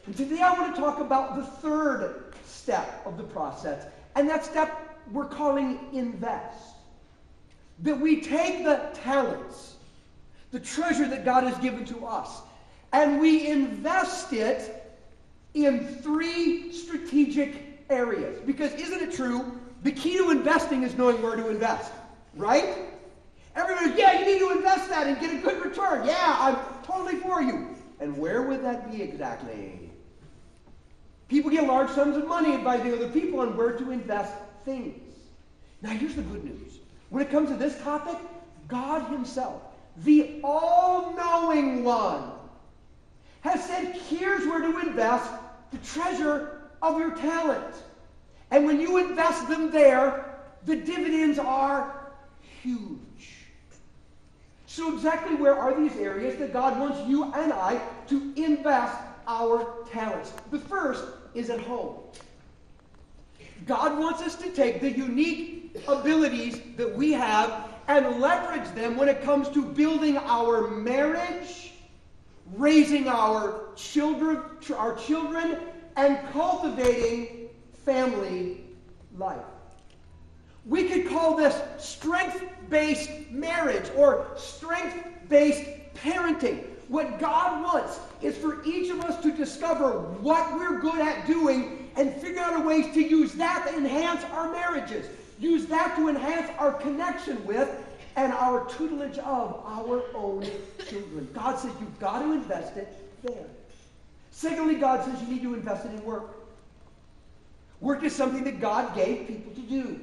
And today I want to talk about the third step of the process, and that step we're calling invest. That we take the talents, the treasure that God has given to us, and we invest it in three strategic areas. Because isn't it true, the key to investing is knowing where to invest, right? Everybody's, yeah, you need to invest that and get a good return. Yeah, I'm totally for you. And where would that be exactly? People get large sums of money advising other people on where to invest things. Now here's the good news. When it comes to this topic, God himself, the all-knowing one, has said, here's where to invest the treasure of your talent. And when you invest them there, the dividends are huge. So exactly where are these areas that God wants you and I to invest our talents? The first is at home. God wants us to take the unique abilities that we have and leverage them when it comes to building our marriage, raising our children, and cultivating family life. We could call this strength-based marriage or strength-based parenting. What God wants is for each of us to discover what we're good at doing and figure out ways to use that to enhance our marriages, use that to enhance our connection with and our tutelage of our own children. God says you've got to invest it there. Secondly, God says you need to invest it in work. Work is something that God gave people to do.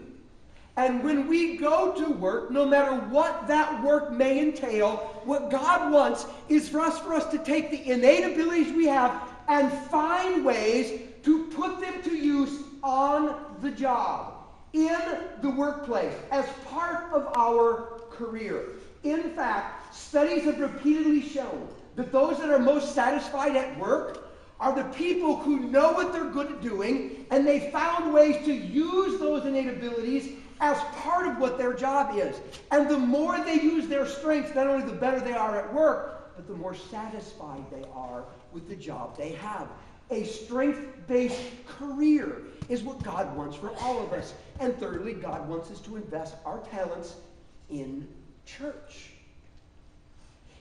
And when we go to work, no matter what that work may entail, what God wants is for us to take the innate abilities we have and find ways to put them to use on the job, in the workplace, as part of our career. In fact, studies have repeatedly shown that those that are most satisfied at work are the people who know what they're good at doing, and they found ways to use those innate abilities as part of what their job is. And the more they use their strengths, not only the better they are at work, but the more satisfied they are with the job they have. A strength-based career is what God wants for all of us. And thirdly, God wants us to invest our talents in church.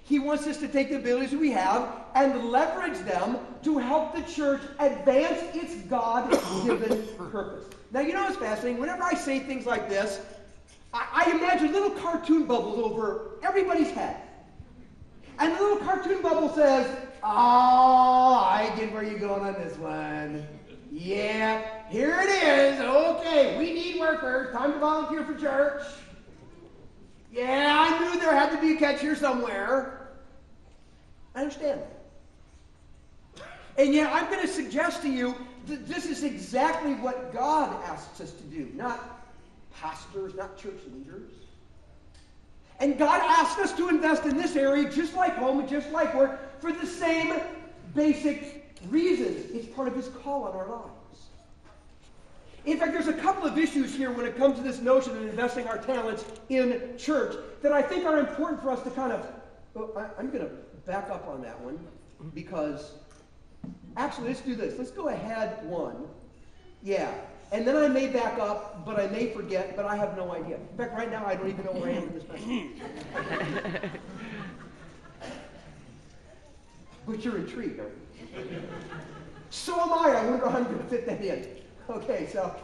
He wants us to take the abilities we have and leverage them to help the church advance its God-given purpose. Now, you know what's fascinating? Whenever I say things like this, I imagine little cartoon bubbles over everybody's head. And the little cartoon bubble says, oh, I get where you're going on this one. Yeah, here it is. Okay, we need workers. Time to volunteer for church. Yeah, I knew there had to be a catch here somewhere. I understand that. And yet I'm going to suggest to you that this is exactly what God asks us to do, not pastors, not church leaders. And God asks us to invest in this area just like home and just like work for the same basic reasons. It's part of his call on our lives. In fact, there's a couple of issues here when it comes to this notion of investing our talents in church that I think are important for us to kind of... I'm going to back up on that one because... Actually, let's do this. Let's go ahead one. Yeah. And then I may back up, but I may forget, but I have no idea. In fact, right now, I don't even know where I am in this message. But you're intrigued, aren't you? So am I. I wonder how I'm going to fit that in. Okay, so,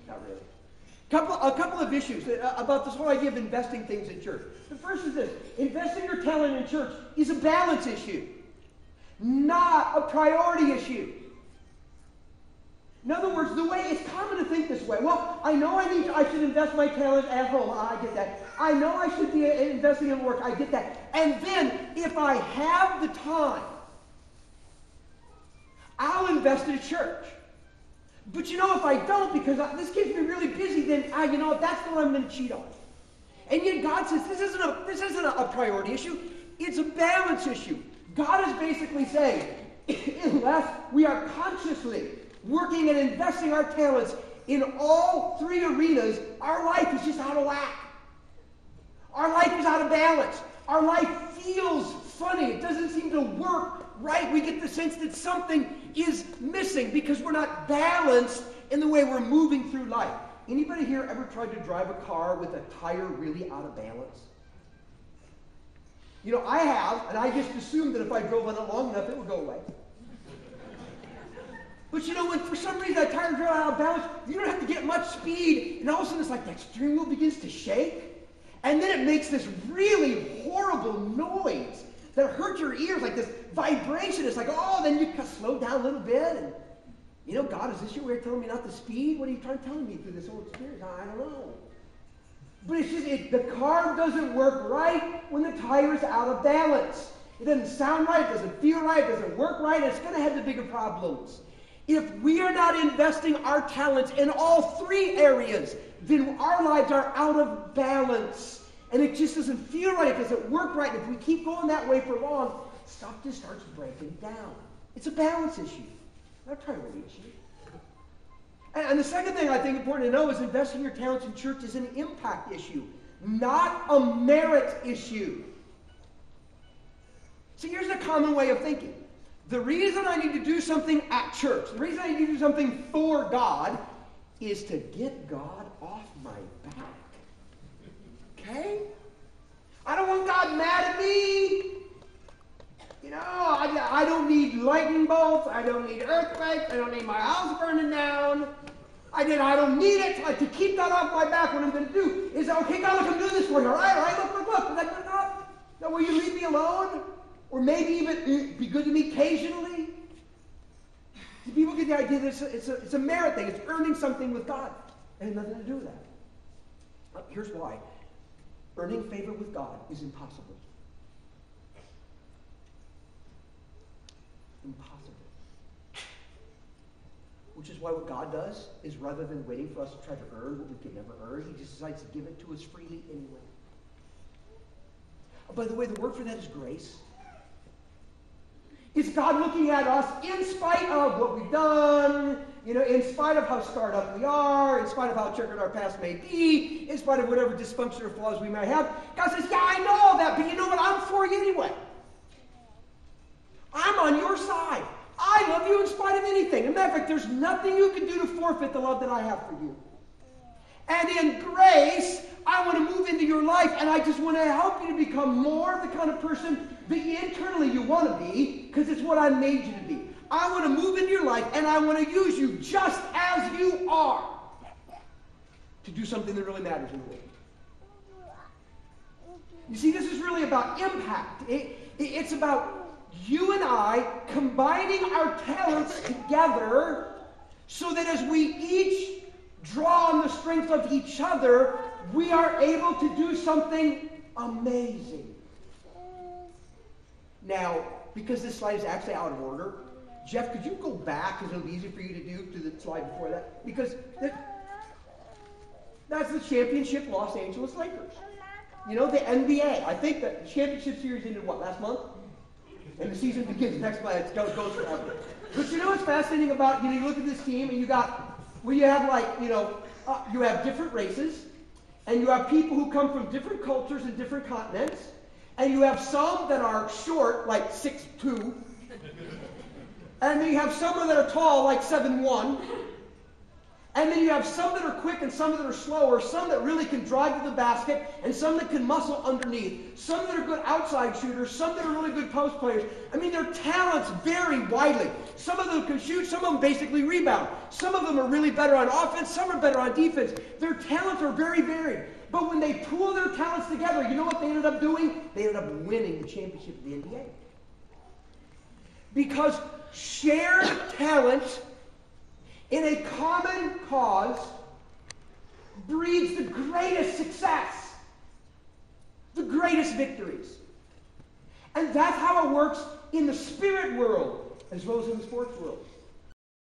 not really. A couple of issues about this whole idea of investing things in church. The first is this. Investing your talent in church is a balance issue, not a priority issue. In other words, the way it's common to think this way. Well, I know I should invest my talent at home. I get that. I know I should be investing in work. I get that. And then, if I have the time, I'll invest in a church. But you know, if I don't, because this keeps me really busy, then you know, that's the one I'm going to cheat on. And yet God says this isn't a priority issue. It's a balance issue. God is basically saying, unless we are consciously working and investing our talents in all three arenas, our life is just out of whack. Our life is out of balance. Our life feels funny. It doesn't seem to work right. We get the sense that something is missing because we're not balanced in the way we're moving through life. Anybody here ever tried to drive a car with a tire really out of balance? You know, I have, and I just assumed that if I drove on it long enough, it would go away. But you know, when for some reason that tire goes out of balance, you don't have to get much speed, and all of a sudden it's like that steering wheel begins to shake, and then it makes this really horrible noise that hurts your ears, like this vibration. It's like, oh, then you slow down a little bit, and you know, God, is this your way of telling me not to speed? What are you trying to tell me through this whole experience? I don't know. But it's just, the car doesn't work right when the tire is out of balance. It doesn't sound right, it doesn't feel right, it doesn't work right, and it's going to have the bigger problems. If we are not investing our talents in all three areas, then our lives are out of balance. And it just doesn't feel right, it doesn't work right. If we keep going that way for long, stuff just starts breaking down. It's a balance issue, not a priority issue. And the second thing I think important to know is investing your talents in church is an impact issue, not a merit issue. See, here's a common way of thinking. The reason I need to do something at church, the reason I need to do something for God, is to get God off my back. Okay? I don't want God mad at me. You know, I don't need lightning bolts. I don't need earthquakes. I don't need my house burning down. I don't need it to keep God off my back. What I'm going to do is, okay, God, look, I'm doing this for you. All right, look. Is that good enough? Now, will you leave me alone? Or maybe even be good to me occasionally? See, people get the idea that it's a merit thing. It's earning something with God. It has nothing to do with that. Here's why. Earning favor with God is impossible. Impossible. Which is why what God does is, rather than waiting for us to try to earn what we could never earn, he just decides to give it to us freely anyway. Oh, by the way, the word for that is grace. It's God looking at us in spite of what we've done, you know, in spite of how scarred up we are, in spite of how checkered our past may be, in spite of whatever dysfunction or flaws we may have. God says, yeah, I know all that, but you know what? I'm for you anyway. I'm on your side. I love you in spite of anything. As a matter of fact, there's nothing you can do to forfeit the love that I have for you. And in grace, I want to move into your life, and I just want to help you to become more the kind of person that internally you want to be, because it's what I made you to be. I want to move into your life, and I want to use you just as you are to do something that really matters in the world. You see, this is really about impact. It's about you and I combining our talents together so that as we each draw on the strength of each other, we are able to do something amazing. Now, because this slide is actually out of order, Jeff, could you go back, because it'll be easy for you to do, to the slide before that? Because that's the championship Los Angeles Lakers. You know, the NBA. I think the championship series ended, last month? And the season begins next month. It goes forever. But you know what's fascinating about, you look at this team, and you have different races, and you have people who come from different cultures and different continents, and you have some that are short, like 6'2", and then you have some that are tall, like 7'1", and then you have some that are quick and some that are slower, some that really can drive to the basket, and some that can muscle underneath, some that are good outside shooters, some that are really good post players. I mean, their talents vary widely. Some of them can shoot, some of them basically rebound. Some of them are really better on offense, some are better on defense. Their talents are very varied. But when they pool their talents together, you know what they ended up doing? They ended up winning the championship of the NBA. Because shared talent in a common cause breeds the greatest success, the greatest victories. And that's how it works in the spirit world as well as in the sports world.